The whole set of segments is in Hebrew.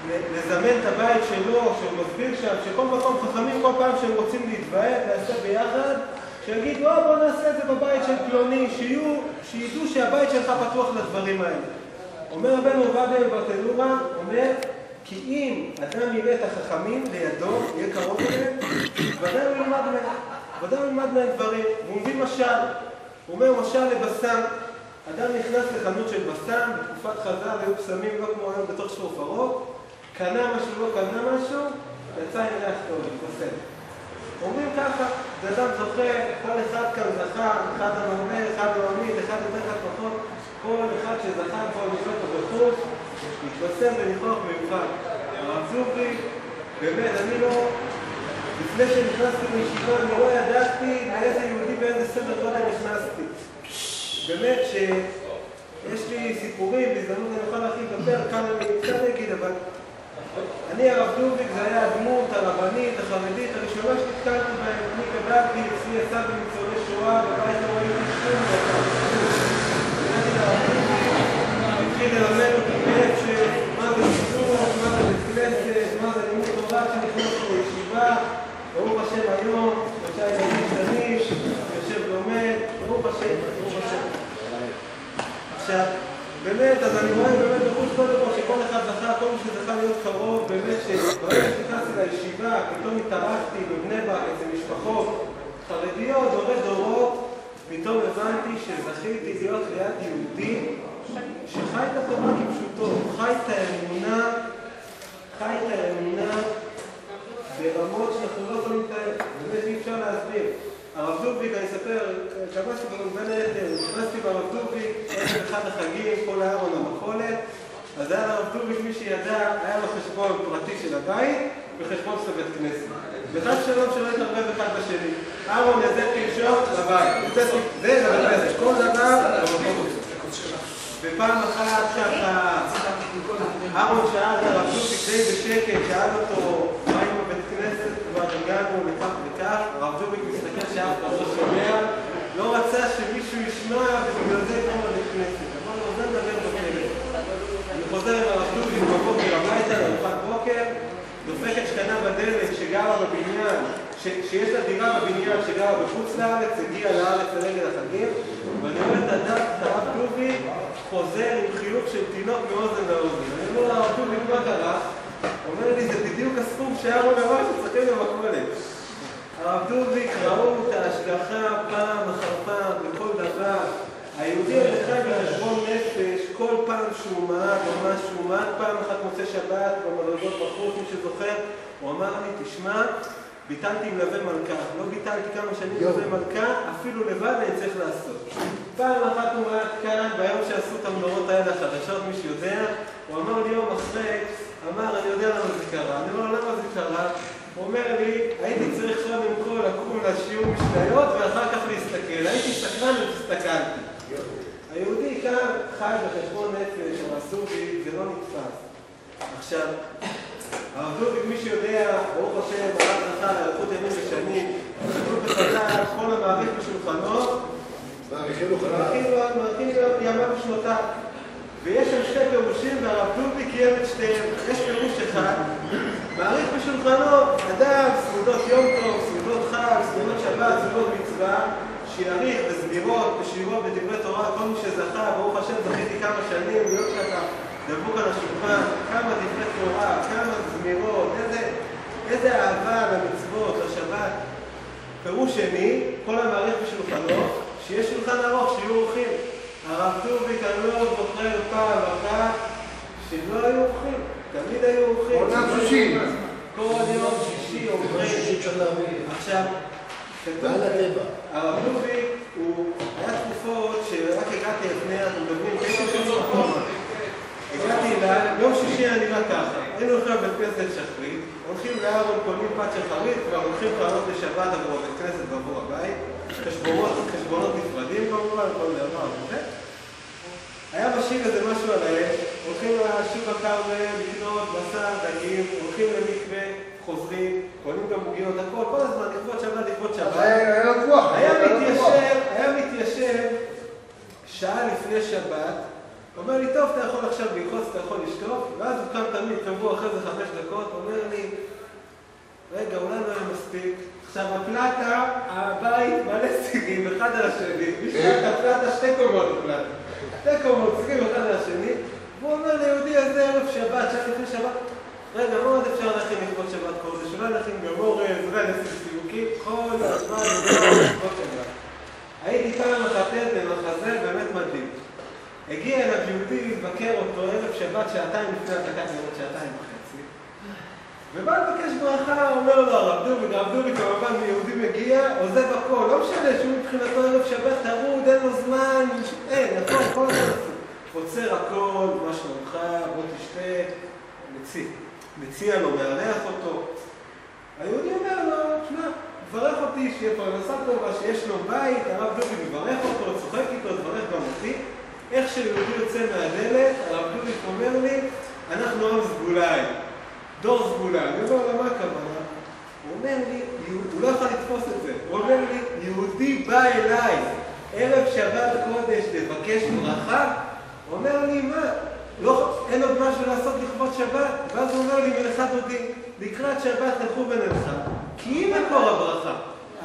לזמן את הבית שלו, שהוא מסביר שם, שכל מקום חכמים כל פעם שהם רוצים להתוועד, לעשות ביחד, שיגיד, בוא נעשה את זה בבית של פלוני, שידעו שהבית שלך פתוח לדברים האלה. אומר רבנו עובדיה ברטנורה, אומר, כי אם אדם יראה את החכמים לידו, יהיה קרוב אליהם, ודאי הוא ילמד מהם דברים. הוא מביא משל, הוא אומר משל לבשם. אדם נכנס לחנות של בשם, בתקופת חז"ל היו פסמים לא כמו היום בתוך שופרות, קנה משהו, לא קנה משהו, יצא עם ריח טוב, התפסם. אומרים ככה, זה אדם זוכה, כל אחד כאן זכה, אחד המאמר, אחד המעמיד, אחד יותר אחד פחות, כל אחד שזכה כבר לשלוט בחוץ, התפסם וניחוח מיוחד. הרב זובי, באמת, אני לא, לפני שנכנסתי לישיבה, אני לא ידעתי לאיזה יהודי באיזה סדר גודל נכנסתי. באמת שיש לי סיפורים, בהזדמנות אני יכול להכין יותר, כאן אני קצת אגיד, אבל אני הרב דוביק, זה היה הדמות הרבנית, החרדית, הראשונה שנתקלתי בהם, אני גדלתי, אצלי יצא בניצולי שואה, בבית לא ראיתי שום דבר. הגעתי לרב דוביק, התחיל ללמד אותי מאיפה מה זה סיפור, מה זה בית כנסת, מה זה לימוד תורה שנכנס לישיבה, ברוך השם היום, שלושה ילדים קטנים, יושב לומד, ברוך השם, ברוך השם. עכשיו, באמת, אז אני רואה באמת בחוץ קודם כל שכל אחד זכה, כל מי שזכה להיות קרוב, באמת שברגע שנכנסתי לישיבה, פתאום התארחתי בבני ברק אצל משפחות חרדיות, דורות, פתאום הבנתי שזכיתי להיות ליד יהודי שחי את התורה כפשוטו, חי את האמונה ברמות שאנחנו לא יכולים לתאר, באמת אי אפשר להסביר. הרב דוביק, אני אספר, קבעתי בין היתר, נכנסתי ברב דוביק, הייתי אחד החגים, כל הארון המחולת, אז היה לרב דוביק, מי שידע, היה לו חשבון פרטי של הבית וחשבון של בית כנסת. וחד שלום שלא התערבב אחד בשני. ארון יזה תרשום לבית. זה לבית כנסת, כל דבר במקום הזה. ופעם אחת ככה, ארון שאל את הרב דוביק די בשקט, שאל אותו, מה עם הבית כנסת? כבר הגענו לכך וכך, הרב דוביק מסתכל שאף אחד לא שומע, לא רצה שמישהו ישמע ובגלל זה יקרום לבית כנסת. אבל לא, זה מדבר בטלפון. אני חוזר עם הרב דוביק בבוקר הביתה, לארוחת בוקר, דופקת שכנה בדלת שגרה בבניין, שיש לה דירה בבניין שגרה בחוץ לארץ, הגיעה לארץ לרגל החגים, ואני רואה את הרב דוביק חוזר עם חיוך של תינוק מאוזן לאוזן. אני אומר לרב דוביק, מה קרה? אומר לי, זה בדיוק הסכום שאהרון אמר שצריכים במכולת. הרב דוביק ראו את ההשגחה פעם אחר פעם בכל דבר. היהודי חי בחשבון נפש, כל פעם שהוא מעד או משהו, מעד פעם אחת מוצא שבת במדרגות בחוץ, מי שזוכר, הוא אמר לי, תשמע, ביטלתי עם לווה מלכה. לא ביטלתי כמה שנים לווה מלכה, אפילו לבד אני צריך לעשות. פעם אחת הוא מעד כאן, ביום שעשו את המנורות האלה החדשות, מי שיודע, הוא אמר לי יום אחרי, אמר, אני יודע למה זה קרה. אני אומר, למה זה קרה? הוא אומר לי, הייתי צריך קודם כל לקום לשיעור משניות ואחר כך להסתכל. הייתי סקרן והסתכלתי. היהודי כאן חי בחשבון נפש, הרב דוביק, זה לא נתפס. עכשיו, הרב דוביק, מי שיודע, ברוך השם, הרב זכה לאריכות ימים ושנים, כתוב בחז"ל, כל המעריך בשולחנו, מעריכים לו ימיו ושנותיו. ויש שם שתי פירושים, והרב דוביק קיים את שתיהם. יש פירוש אחד, מעריך בשולחנו, אדם, סעודות יום טוב, סעודות חג, סעודות שבת, סעודות מצווה, שיעריך בסבירות, בשיעורות, בדברי תורה, כל מי שזכה, ברוך השם, זכיתי כמה שנים, להיות ככה, דבוק על השולחן, כמה דברי תורה, כמה זמירות, איזה אהבה למצוות, לשבת. פירוש שני, כל המעריך בשולחנו, שיש שולחן ארוך, שיהיו אורחים. הרב דוביק, אני לא זוכר פעם אחת שלא היו אורחים, תמיד היו אורחים. עולם שישי. כל יום שישי אורחים. עכשיו, הרב דוביק, היה תקופות שרק הגעתי לפני, אנחנו מדברים, הגעתי אליי, יום שישי היה נראה ככה, היינו הולכים לבית כנסת שחרית, הולכים לארון, קונים פת שחרית, כבר הולכים לעלות לשבת עבור הבית כנסת ועבור הבית, חשבונות נפרדים כמובן, כל דבר וזה. היה בשיר איזה משהו עליהם, הולכים לשוק הכרמל, לקנות בשר, דגים, הולכים למקווה, חוזרים, קונים גם מוגיות, הכל, כל הזמן, לכבוד שבת, לכבוד שבת. היה מתיישב שעה לפני שבת, אומר לי, טוב, אתה יכול עכשיו ללחוץ, אתה יכול לשטוף, ואז הוא קם תמיד קבוע שבוע אחרי זה 5 דקות, אומר לי, רגע, אולי לא היה מספיק. עכשיו, הפלטה, הבית מלא סיגים, אחד על השני. בשביל הפלטה 2 קומות הפלטה. 2 קומות, סיגים אחד על השני. והוא אומר ליהודי הזה ערב שבת, שעה לפני שבת, רגע, מה עוד אפשר להכין לכבוד שבת קודש? אולי להכין גמורס, אולי נשים סיוקים, כל הזמן לכבוד שבת. הייתי פעם מחתן למחזה, באמת מדהים. הגיע אליו יהודי לבקר אותו ערב שבת 2 לפני הדלקת נרות 2.5. ובא לבקש ברכה, אומר לו הרב דובי, כמובן יהודי מגיע, עוזב הכל, לא משנה שהוא מבחינתו ערב שבת טרוד, אין לו זמן, אין, הכל, כל הזמן עוצר הכל, מה שלומך, בוא תשתה, מציע לו, מארח אותו. היהודי אומר לו, שמע, מברך אותי שיהיה פרנסה טובה, שיש לו בית, הרב דובי מברך אותו, צוחק איתו, מברך גם אותי. איך שיהודי יוצא מהדלת, הרב דובי אומר לי, אנחנו עם סגוליים, דור סגוליים. אני אומר לו, מה הכוונה? הוא אומר לי, הוא לא יכול לתפוס את זה, הוא אומר לי, יהודי בא אליי, ערב שבת קודש לבקש ברכה, הוא אומר לי, מה? לא, אין עוד משהו לעשות לכבוד שבת? ואז הוא אומר לי, מלאכה דודי, לקראת שבת תלכו ונלכה, כי היא מקור הברכה.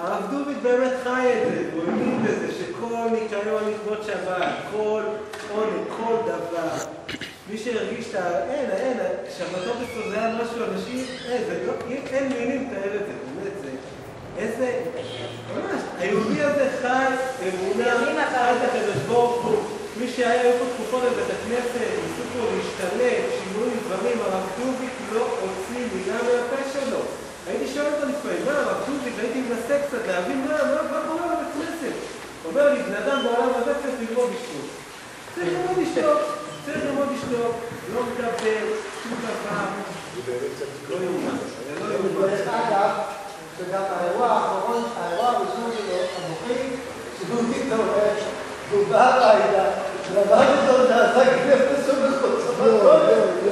הרב דובי באמת חי את זה, הוא האמין בזה שכל ניקיון לכבוד שבת, כל עונג, כל דבר. מי שהרגיש את אין, שבתות אצלו זה היה משהו אנשים, אין מילים לתאר את זה, באמת זה. איזה, ממש, היהודי הזה חי אמונה, חי את הקדוש ברוך הוא. מי שהיה איפה תקופות לבית הכנסת, ניסו פה להשתלט, שינויים דברים, הרב דובי לא הוציא מילה מהפה שלו. הייתי שואל אותו לפעמים, מה הרב דובי, והייתי מנסה קצת להבין מה קורה לבית כנסת. הוא אומר לי, בן אדם בעולם הזה צריך ללמוד לשתות. צריך ללמוד לשתות, לא מדבר, שום דבר. לא יאומן. דרך אגב, שגם האירוע האחרון, האירוע הראשון שלו, המוחי, שהוא מתעורר, והוא בא הביתה, ולמד אותו נעשה כנפס ומחוץ לבית.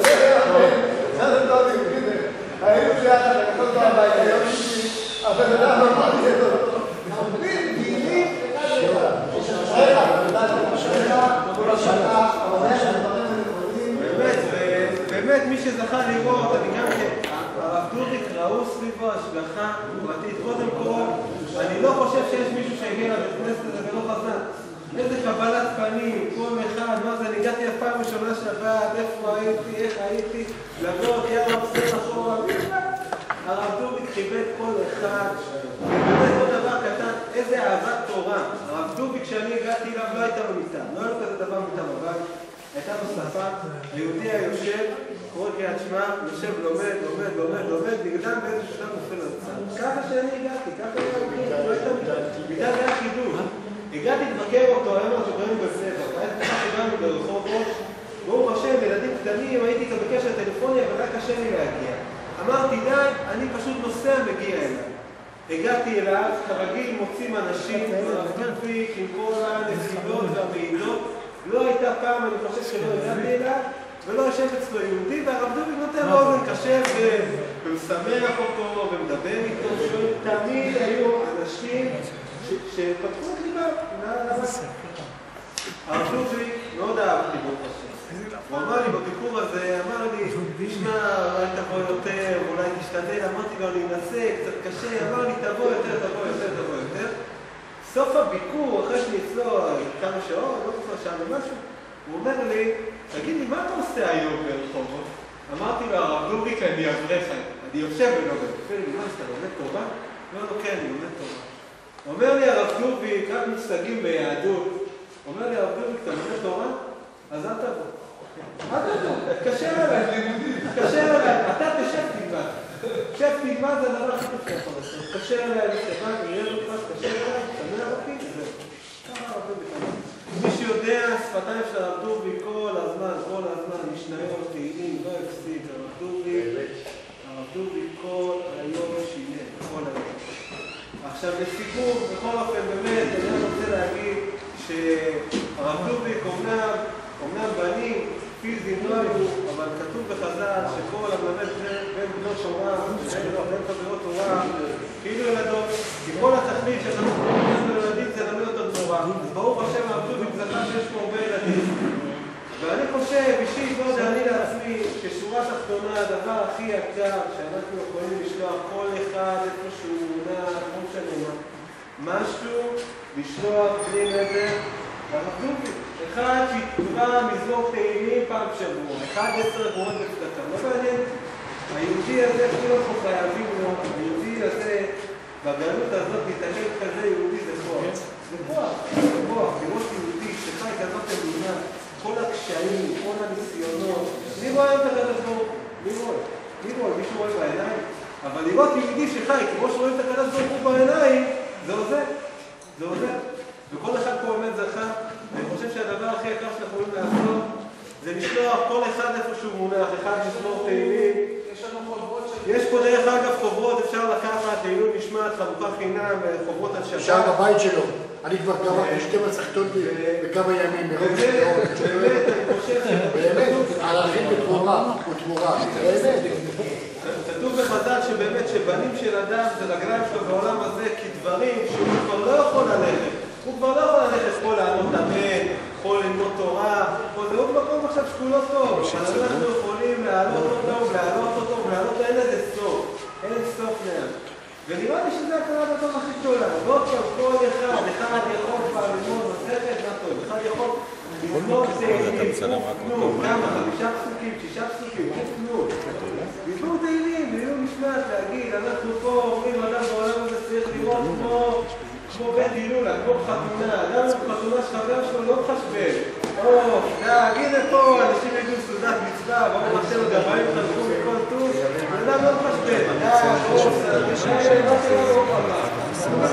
זה לא יאומן. היינו ביחד, אני כל פעם הביתה, יום שישי, הבן אדם אמר לי את אותו. נאמרים, גילים, באמת, מי שזכה לראות, אני גם הרב דוריק ראו סביבו השגחה פרטית. קודם כל, אני לא חושב שיש מישהו שהגיע לבית כנסת הזה ולא חזר. איזה קבלת פנים, כל אחד, מה זה, אני הגעתי הפעם ראשונה שבת, איפה הייתי, איך הייתי, לבוא, יאללה, בסדר אחורה, הרב דוריק חיבק כל אחד, ובאמת עוד דבר קטן, איזה אהבת תורה. הרב דוריק, כשאני הגעתי אליו, לא הייתה לו מיטה, לא היה לו כזה דבר מיטה בבית, הייתה לו שפה, היהודי היושב, קורא קריאת שמע, יושב, לומד, נגדם באיזשהו שלב נופל על צד. ככה שאני הגעתי, ככה לא הייתה מיטה, מיטה זה החידוש. הגעתי לבקר אותו, היום אנחנו גרים בבני ברק, היה תקופה שבאנו ברחובות, ברוך השם, ילדים קטנים, הייתי איתו בקשר טלפוני, אבל היה קשה לי להגיע. אמרתי, די, אני פשוט נוסע מגיע אליו. הגעתי אליו, כרגיל מוצאים אנשים, הרב דוביק עם כל הנסיבות והמעידות, לא הייתה פעם, אני חושב שלא הגעתי אליו, ולא יושב אצלו יהודי, והרב דוביק נותן לו אוזן קשב ומשמח אותו ומדבר איתו, תמיד היו אנשים שפתחו את ליבם. הרב דוביק מאוד אהבתי ברוך השם. הוא אמר לי בביקור הזה, אמר לי, תשמע, אולי תבוא יותר, אולי תשתדל, אמרתי לו, אני אנסה, קצת קשה, אמר לי, תבוא יותר. סוף הביקור, אחרי שאצלו כמה שעות, לא כבר שעה ומשהו, הוא אומר לי, תגיד לי, מה אתה עושה היום ברחובות? אמרתי לו, הרב דוביק, אני אברך, אני יושב ולומד. אומר לי, מה, שאתה לומד תורה? לא, כן, אני לומד תורה. אומר לי הרב דוביק, רק מושגים ביהדות, אומר לי הרב דוביק, אתה לומד תורה? אז אל תבוא. תתקשר אליי, אתה תשב תלמד. שב תלמד זה הדבר הכי טוב שיכול לעשות. תתקשר אליי, אני שבא, אני אראה אותך, תתקשר אליי, תשמע אותי, וזהו. מי שיודע, שפתיים של הרב דוביק כל הזמן, משניות, תהילים, לא הפסיק, הרב דוביק כל היום שינה, כל היום. עכשיו לסיכום, בכל אופן באמת, אני רוצה להגיד שהרב דוביק אומנם בנים פיזיים לא היו, אבל כתוב בחז"ל שכל המלמד בין בנות תורה, בין חברות תורה, כאילו ילדות, כי כל התכלית שאנחנו קוראים לילדים זה ללמד אותם תורה. אז ברוך השם הרב דוביק זכה שיש פה הרבה ילדים. ואני חושב, אישית, לא יודע, אני לעצמי, כשורה תחתונה, התחתונה, הדבר הכי יקר שאנחנו יכולים לשלוח כל אחד איפה שהוא מונע, כמו שאני אומר, משהו לשלוח בלי נדר לרב דובי. אחד שיקרא מזמור תהילים פעם בשבוע, 11 אגורות בצדקה, לא מעניין. היהודי הזה כולם פה חייבים לו, היהודי הזה בגלות הזאת מתעלל כזה יהודי זה כוח. זה כוח, זה כוח, לראות יהודי שחי כזאת אמונה, כל הקשיים, כל הניסיונות. מי רואה את הקדוש ברוך הוא? מי רואה? מי רואה? מישהו רואה בעיניים? אבל לראות יהודי שחי, כמו שרואים את הקדוש ברוך הוא בעיניים, זה עוזר. זה עוזר. וכל אחד פה באמת זכה, ואני חושב שהדבר הכי יקר שאנחנו יכולים לעשות זה לשלוח כל אחד איפה שהוא מונח, אחד מזמור תהילים. יש לנו חוברות של... יש פה דרך אגב חוברות, אפשר לקחת לעילוי נשמת, חלוקה חינם, חוברות על שבת. אפשר בבית שלו. אני כבר קראתי 12 כיתות בכמה ימים. באמת, אני חושב... באמת, ערכים בתמורה. באמת. כתוב במזל שבאמת שבנים של אדם זה רגליים שלו בעולם הזה כדברים שהוא כבר לא יכול ללכת. הוא כבר לא יכול ללכת פה לעלות אמן, פה ללמוד תורה, פה זה עוד מקום עכשיו שכולו טוב. אבל אנחנו יכולים להעלות אותו, להעלות לו, אין לזה סוף. אין סוף להם. ונראה לי שזה הקרה בטוב הכי גדולה. ועוד כאן כל אחד יכול כבר ללמוד מסכת, מה טוב, אחד יכול ללמוד תהילים, כלום, כמה, 5 פסוקים, 6 פסוקים, כלום. ללמוד תהילים, ללמוד משמעת, להגיד, אנחנו פה אומרים אדם בעולם הזה צריך לראות כמו בית הילולה, כמו חתונה, אדם בחתונה שחבר שלו לא מחשבן. הנה פה, אנשים יגיעו סעודת מצווה, ברוך השם, גבאים חלקו מכל טוב, אדם לא מחשבן.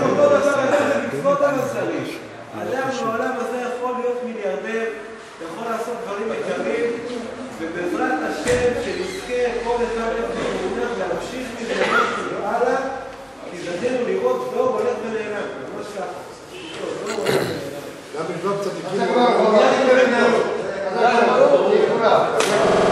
אותו דבר הזה, זה מצוות המסרים. אדם בעולם הזה יכול להיות מיליארדר, יכול לעשות דברים יקרים, ובעזרת השם שנזכה כל אחד לפעולה להמשיך מזה משהו הלאה, כי זכינו לראות דור הולך ונעלם. ממש ככה. דור הולך ונעלם. גם לבדוק קצת זה כבר,